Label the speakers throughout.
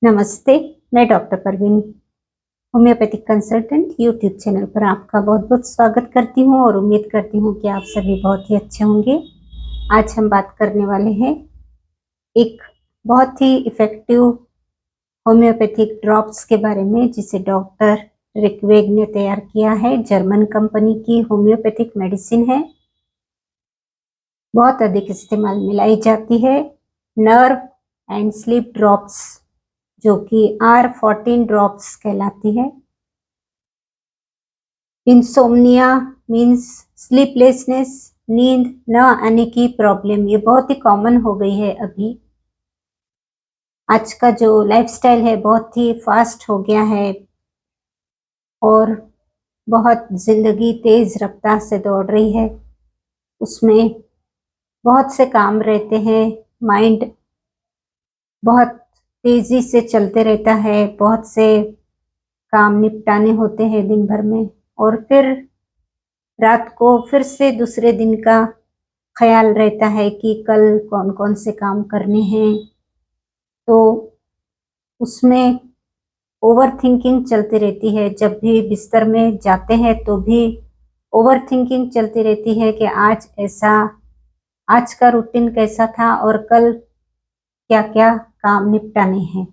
Speaker 1: नमस्ते, मैं doctor Parveen, homeopathic consultant YouTube channel पर आपका बहुत-बहुत स्वागत करती हूँ और उम्मीद करती हूँ कि आप सभी बहुत ही अच्छे होंगे। आज हम बात करने वाले हैं एक बहुत ही इफ़ेक्टिव होम्योपैथिक ड्रॉप्स के बारे में जिसे डॉक्टर रिक्वेग ने तैयार किया है। जर्मन कंपनी की होम्योपैथिक मेडिसिन है। बहुत अधिक इस्तेमाल में लाई जाती है। नर्व एंड स्लीप ड्रॉप्स जो कि R14 ड्रॉप्स कहलाती है। इंसोम्निया मीन्स स्लीपलेसनेस, नींद न आने की प्रॉब्लम, ये बहुत ही कॉमन हो गई है अभी। आज का जो लाइफस्टाइल है बहुत ही फास्ट हो गया है और बहुत जिंदगी तेज रफ्तार से दौड़ रही है। उसमें बहुत से काम रहते हैं, माइंड बहुत तेजी से चलते रहता है, बहुत से काम निपटाने होते हैं दिन भर में और फिर रात को फिर से दूसरे दिन का ख्याल रहता है कि कल कौन-कौन से काम करने हैं। तो उसमें ओवरथिंकिंग चलती रहती है। जब भी बिस्तर में जाते हैं तो भी ओवरथिंकिंग चलती रहती है कि आज का रूटीन कैसा था और कल क्या-क्या काम निपटाने हैं।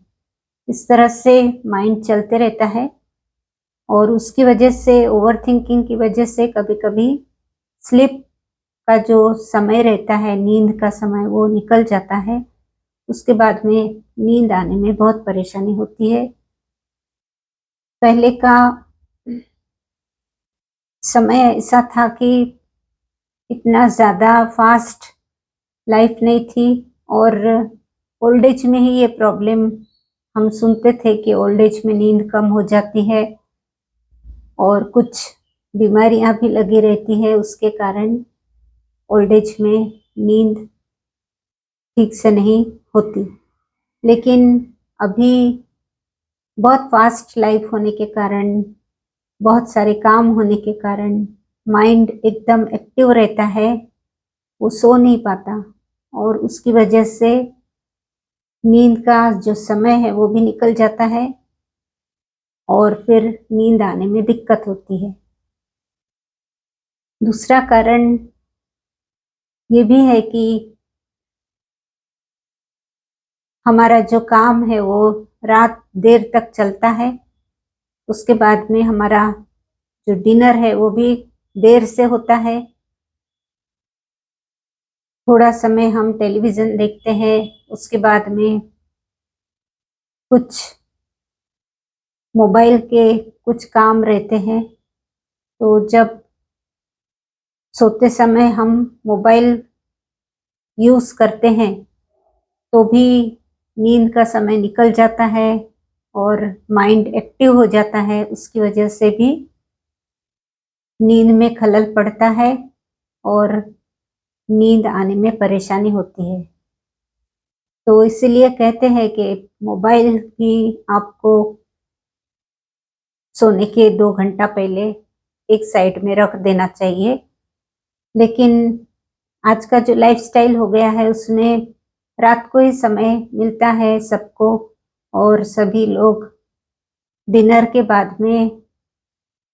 Speaker 1: इस तरह से माइंड चलते रहता है और उसकी वजह से ओवरथिंकिंग की वजह से कभी-कभी स्लीप का जो समय रहता है, नींद का समय, वो निकल जाता है। उसके बाद में नींद आने में बहुत परेशानी होती है। पहले का समय ऐसा था कि इतना ज़्यादा फास्ट लाइफ नहीं थी और ओल्ड एज में ही ये प्रॉब्लम हम सुनते थे कि ओल्ड एज में नींद कम हो जाती है और कुछ बीमारियां भी लगी रहती है। उसके कारण ओल्ड एज में नींद ठीक से नहीं होती। लेकिन अभी बहुत फास्ट लाइफ होने के कारण, बहुत सारे काम होने के कारण माइंड एकदम एक्टिव रहता है, वो सो नहीं पाता और उसकी वजह से नींद का जो समय है वो भी निकल जाता है और फिर नींद आने में दिक्कत होती है। दूसरा कारण ये भी है कि हमारा जो काम है वो रात देर तक चलता है। उसके बाद में हमारा जो डिनर है वो भी देर से होता है। थोड़ा समय हम टेलीविज़न देखते हैं, उसके बाद में कुछ मोबाइल के कुछ काम रहते हैं, तो जब सोते समय हम मोबाइल यूज़ करते हैं, तो भी नींद का समय निकल जाता है और माइंड एक्टिव हो जाता है। उसकी वजह से भी नींद में खलल पड़ता है और नींद आने में परेशानी होती है। तो इसीलिए कहते हैं कि मोबाइल भी आपको सोने के 2 घंटा पहले एक साइड में रख देना चाहिए। लेकिन आज का जो लाइफ़स्टाइल हो गया है उसमें रात को ही समय मिलता है सबको और सभी लोग डिनर के बाद में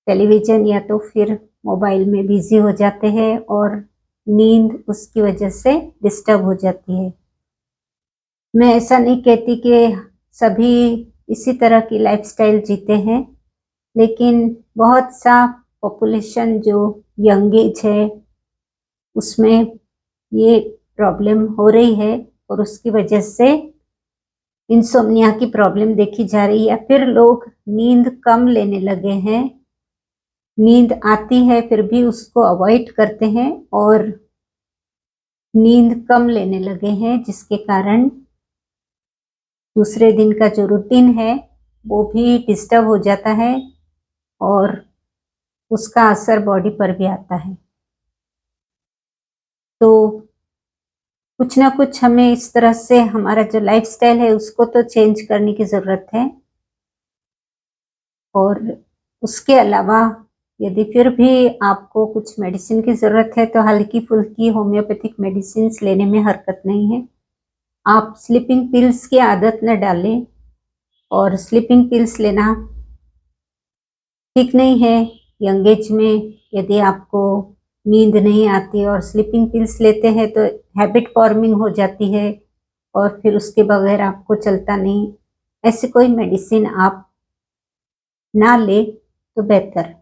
Speaker 1: टेलीविज़न या तो फिर मोबाइल में बिज़ी हो जाते हैं और नींद उसकी वजह से डिस्टर्ब हो जाती है। मैं ऐसा नहीं कहती कि सभी इसी तरह की लाइफ़स्टाइल जीते हैं, लेकिन बहुत सा पॉपुलेशन जो यंग एज है उसमें ये प्रॉब्लम हो रही है और उसकी वजह से इंसोम्निया की प्रॉब्लम देखी जा रही है या फिर लोग नींद कम लेने लगे हैं। नींद आती है फिर भी उसको अवॉइड करते हैं और नींद कम लेने लगे हैं, जिसके कारण दूसरे दिन का जो रूटीन है वो भी डिस्टर्ब हो जाता है और उसका असर बॉडी पर भी आता है। तो कुछ ना कुछ हमें इस तरह से हमारा जो लाइफ़स्टाइल है उसको तो चेंज करने की ज़रूरत है और उसके अलावा यदि फिर भी आपको कुछ मेडिसिन की ज़रूरत है तो हल्की-फुल्की होम्योपैथिक मेडिसिन्स लेने में हरकत नहीं है। आप स्लीपिंग पिल्स की आदत न डालें। और स्लीपिंग पिल्स लेना ठीक नहीं है। यंग एज में यदि आपको नींद नहीं आती और स्लीपिंग पिल्स लेते हैं तो हैबिट फॉर्मिंग हो जाती है और फिर उसके बगैर आपको चलता नहीं। ऐसी कोई मेडिसिन आप ना ले तो बेहतर।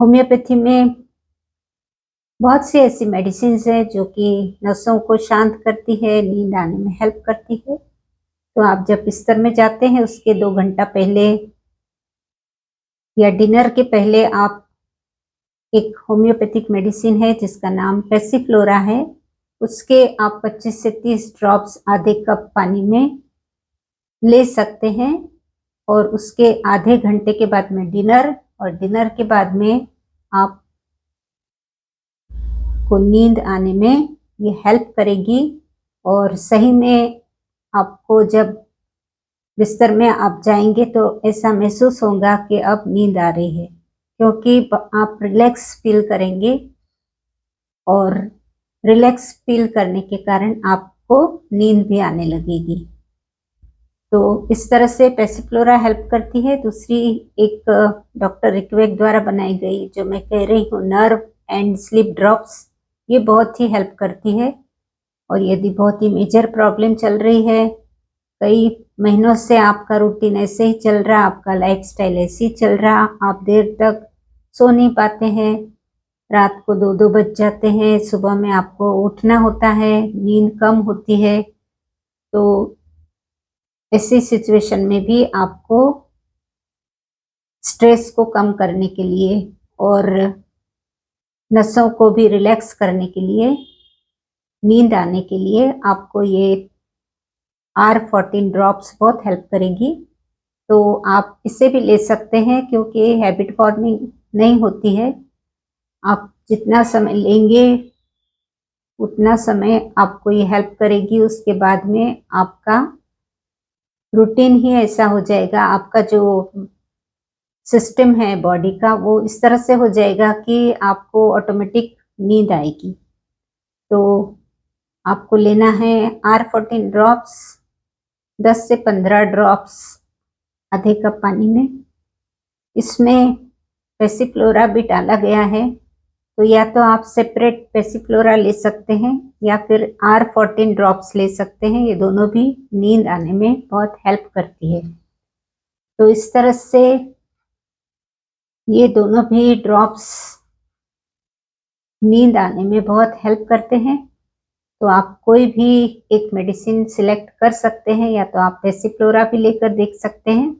Speaker 1: होम्योपैथी में बहुत सी ऐसी मेडिसिन है जो कि नसों को शांत करती है, नींद आने में हेल्प करती है। तो आप जब बिस्तर में जाते हैं उसके 2 घंटा पहले या डिनर के पहले आप एक होम्योपैथिक मेडिसिन है जिसका नाम पैसिफ्लोरा है, उसके आप 25 से 30 ड्रॉप्स आधे कप पानी में ले सकते हैं और उसके आधे घंटे के बाद में डिनर और डिनर के बाद में आप को नींद आने में ये हेल्प करेगी। और सही में आपको जब बिस्तर में आप जाएंगे तो ऐसा महसूस होगा कि अब नींद आ रही है, क्योंकि आप रिलैक्स फील करेंगे और रिलैक्स फील करने के कारण आपको नींद भी आने लगेगी। तो इस तरह से पैसिफ्लोरा हेल्प करती है। दूसरी एक डॉक्टर रिक्वेक द्वारा बनाई गई जो मैं कह रही हूँ नर्व एंड स्लीप ड्रॉप्स, ये बहुत ही हेल्प करती है। और यदि बहुत ही मेजर प्रॉब्लम चल रही है, कई महीनों से आपका रूटीन ऐसे ही चल रहा, आपका लाइफस्टाइल ऐसे ही चल रहा, आप देर तक सो नहीं पाते हैं, रात को 2-2 बज जाते हैं, सुबह में आपको उठना होता है, नींद कम होती है, तो ऐसी सिचुएशन में भी आपको स्ट्रेस को कम करने के लिए और नसों को भी रिलैक्स करने के लिए, नींद आने के लिए आपको ये R14 ड्रॉप्स बहुत हेल्प करेगी। तो आप इसे भी ले सकते हैं क्योंकि हैबिट फॉर्मिंग नहीं होती है। आप जितना समय लेंगे उतना समय आपको ये हेल्प करेगी। उसके बाद में आपका रूटीन ही ऐसा हो जाएगा, आपका जो सिस्टम है बॉडी का वो इस तरह से हो जाएगा कि आपको ऑटोमेटिक नींद आएगी। तो आपको लेना है R14 ड्रॉप्स, 10 से 15 ड्रॉप्स आधे कप पानी में। इसमें पैसिफ्लोरा भी डाला गया है, तो या तो आप सेपरेट पैसिफ्लोरा ले सकते हैं या फिर R14 ड्रॉप्स ले सकते हैं। ये दोनों भी नींद आने में बहुत हेल्प करती है। तो इस तरह से ये दोनों भी ड्रॉप्स नींद आने में बहुत हेल्प करते हैं। तो आप कोई भी एक मेडिसिन सिलेक्ट कर सकते हैं, या तो आप पैसिफ्लोरा भी लेकर देख सकते हैं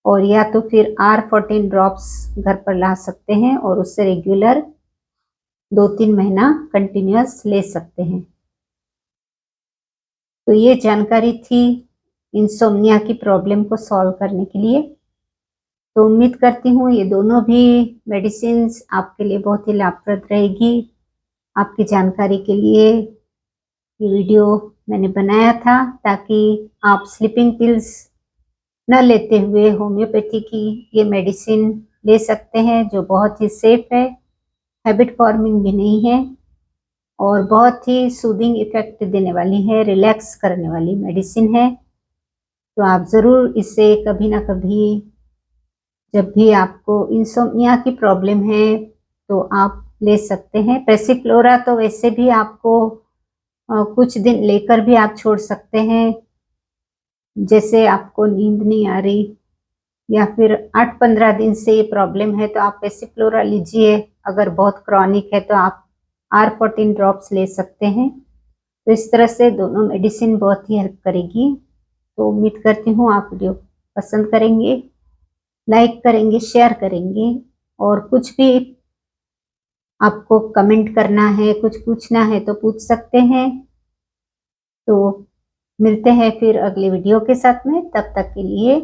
Speaker 1: और या तो फिर R14 ड्रॉप्स घर पर ला सकते हैं और उससे रेगुलर 2-3 महीना कंटिन्यूअस ले सकते हैं। तो ये जानकारी थी इंसोम्निया की प्रॉब्लम को सॉल्व करने के लिए। तो उम्मीद करती हूँ ये दोनों भी मेडिसिन्स आपके लिए बहुत ही लाभप्रद रहेगी। आपकी जानकारी के लिए ये वीडियो मैंने बनाया था ताकि आप स्लीपिंग पिल्स न लेते हुए होम्योपैथी की ये मेडिसिन ले सकते हैं, जो बहुत ही सेफ है, हैबिट फॉर्मिंग भी नहीं है और बहुत ही सूदिंग इफेक्ट देने वाली है, रिलैक्स करने वाली मेडिसिन है। तो आप ज़रूर इसे कभी ना कभी, जब भी आपको इंसोम्निया की प्रॉब्लम है तो आप ले सकते हैं। पैसिफ्लोरा तो वैसे भी आपको कुछ दिन लेकर भी आप छोड़ सकते हैं। जैसे आपको नींद नहीं आ रही या फिर 8-15 दिन से ये प्रॉब्लम है तो आप पैसिफ्लोरा लीजिए। अगर बहुत क्रॉनिक है तो आप R14 ड्रॉप्स ले सकते हैं। तो इस तरह से दोनों मेडिसिन बहुत ही हेल्प करेगी। तो उम्मीद करती हूँ आप वीडियो पसंद करेंगे, लाइक करेंगे, शेयर करेंगे और कुछ भी आपको कमेंट करना है, कुछ पूछना है तो पूछ सकते हैं। तो मिलते हैं फिर अगले वीडियो के साथ में, तब तक के लिए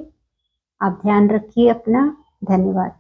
Speaker 1: आप ध्यान रखिए अपना। धन्यवाद।